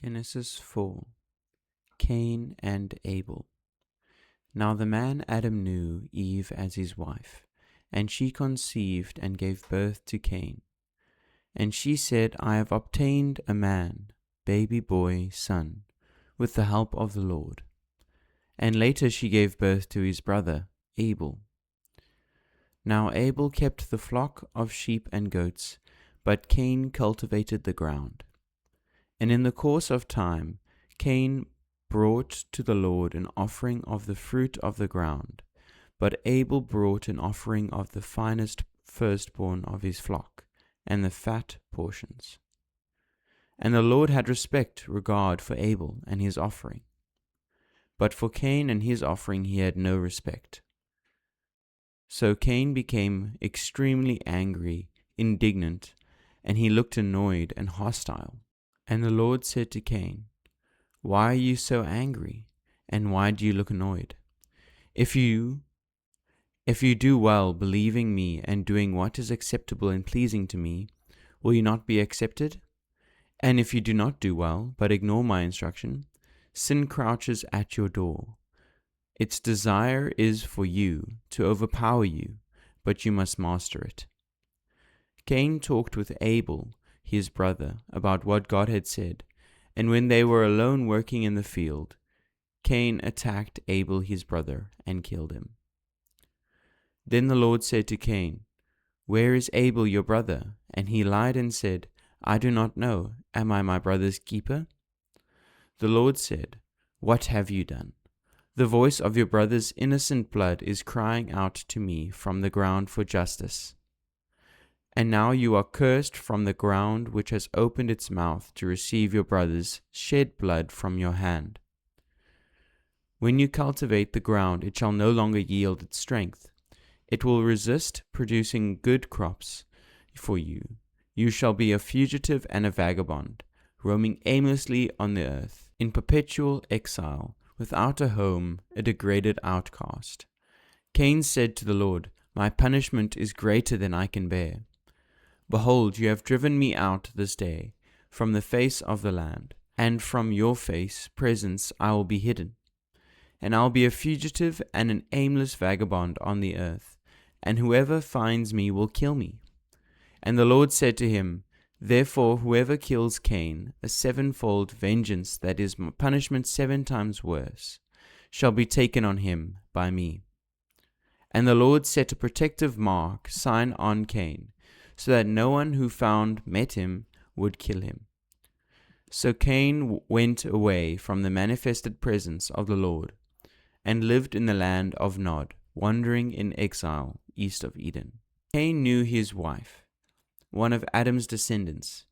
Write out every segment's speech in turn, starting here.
Genesis 4. Cain and Abel. Now the man Adam knew Eve as his wife, and she conceived and gave birth to Cain. And she said, I have obtained a man, baby boy, son, with the help of the Lord. And later she gave birth to his brother, Abel. Now Abel kept the flock of sheep and goats, but Cain cultivated the ground. And in the course of time, Cain brought to the Lord an offering of the fruit of the ground, but Abel brought an offering of the finest firstborn of his flock, and the fat portions. And the Lord had regard for Abel and his offering, but for Cain and his offering he had no respect. So Cain became extremely angry, indignant, and he looked annoyed and hostile. And the Lord said to Cain, Why are you so angry, and why do you look annoyed? If you do well, believing me and doing what is acceptable and pleasing to me, will you not be accepted? And if you do not do well, but ignore my instruction, sin crouches at your door. Its desire is for you to overpower you, but you must master it. Cain talked with Abel, his brother, about what God had said, and when they were alone working in the field, Cain attacked Abel his brother and killed him. Then the Lord said to Cain, Where is Abel your brother? And he lied and said, I do not know. Am I my brother's keeper? The Lord said, What have you done? The voice of your brother's innocent blood is crying out to me from the ground for justice. And now you are cursed from the ground which has opened its mouth to receive your brother's shed blood from your hand. When you cultivate the ground, it shall no longer yield its strength. It will resist producing good crops for you. You shall be a fugitive and a vagabond, roaming aimlessly on the earth, in perpetual exile, without a home, a degraded outcast. Cain said to the Lord, My punishment is greater than I can bear. Behold, you have driven me out this day from the face of the land, and from your presence I will be hidden. And I will be a fugitive and an aimless vagabond on the earth, and whoever finds me will kill me. And the Lord said to him, Therefore whoever kills Cain, a sevenfold vengeance, that is, punishment 7 times worse, shall be taken on him by me. And the Lord set a protective sign on Cain, so that no one who met him would kill him. So Cain went away from the manifested presence of the Lord, and lived in the land of Nod, wandering in exile east of Eden. Cain knew his wife, one of Adam's descendants,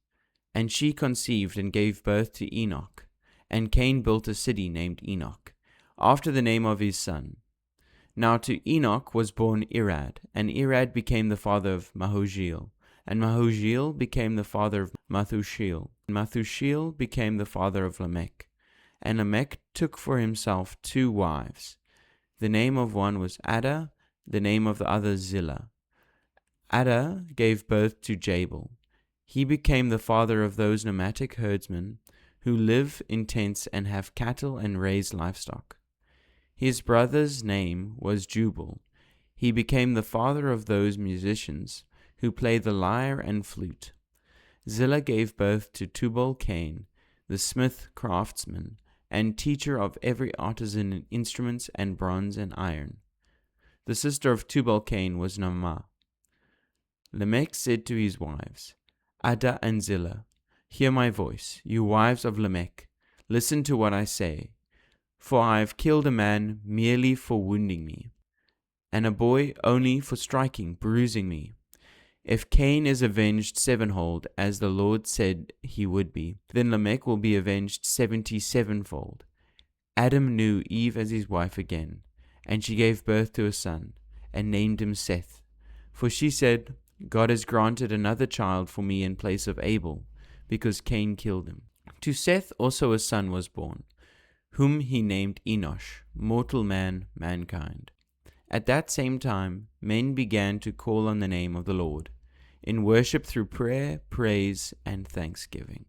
and she conceived and gave birth to Enoch. And Cain built a city named Enoch, after the name of his son. Now to Enoch was born Irad, and Irad became the father of Mahujael, and Mahujael became the father of Methushael, and Methushael became the father of Lamech. And Lamech took for himself 2 wives. The name of one was Ada, the name of the other Zillah. Ada gave birth to Jabal. He became the father of those nomadic herdsmen who live in tents and have cattle and raise livestock. His brother's name was Jubal. He became the father of those musicians who play the lyre and flute. Zillah gave birth to Tubal-Cain, the smith craftsman, and teacher of every artisan in instruments and bronze and iron. The sister of Tubal-Cain was Naamah. Lamech said to his wives, Ada and Zillah, Hear my voice, you wives of Lamech, listen to what I say. For I have killed a man merely for wounding me, and a boy only for bruising me. If Cain is avenged 7-fold, as the Lord said he would be, then Lamech will be avenged 77-fold. Adam knew Eve as his wife again, and she gave birth to a son, and named him Seth. For she said, God has granted another child for me in place of Abel, because Cain killed him. To Seth also a son was born, whom he named Enosh, mortal man, mankind. At that same time, men began to call on the name of the Lord, in worship through prayer, praise, and thanksgiving.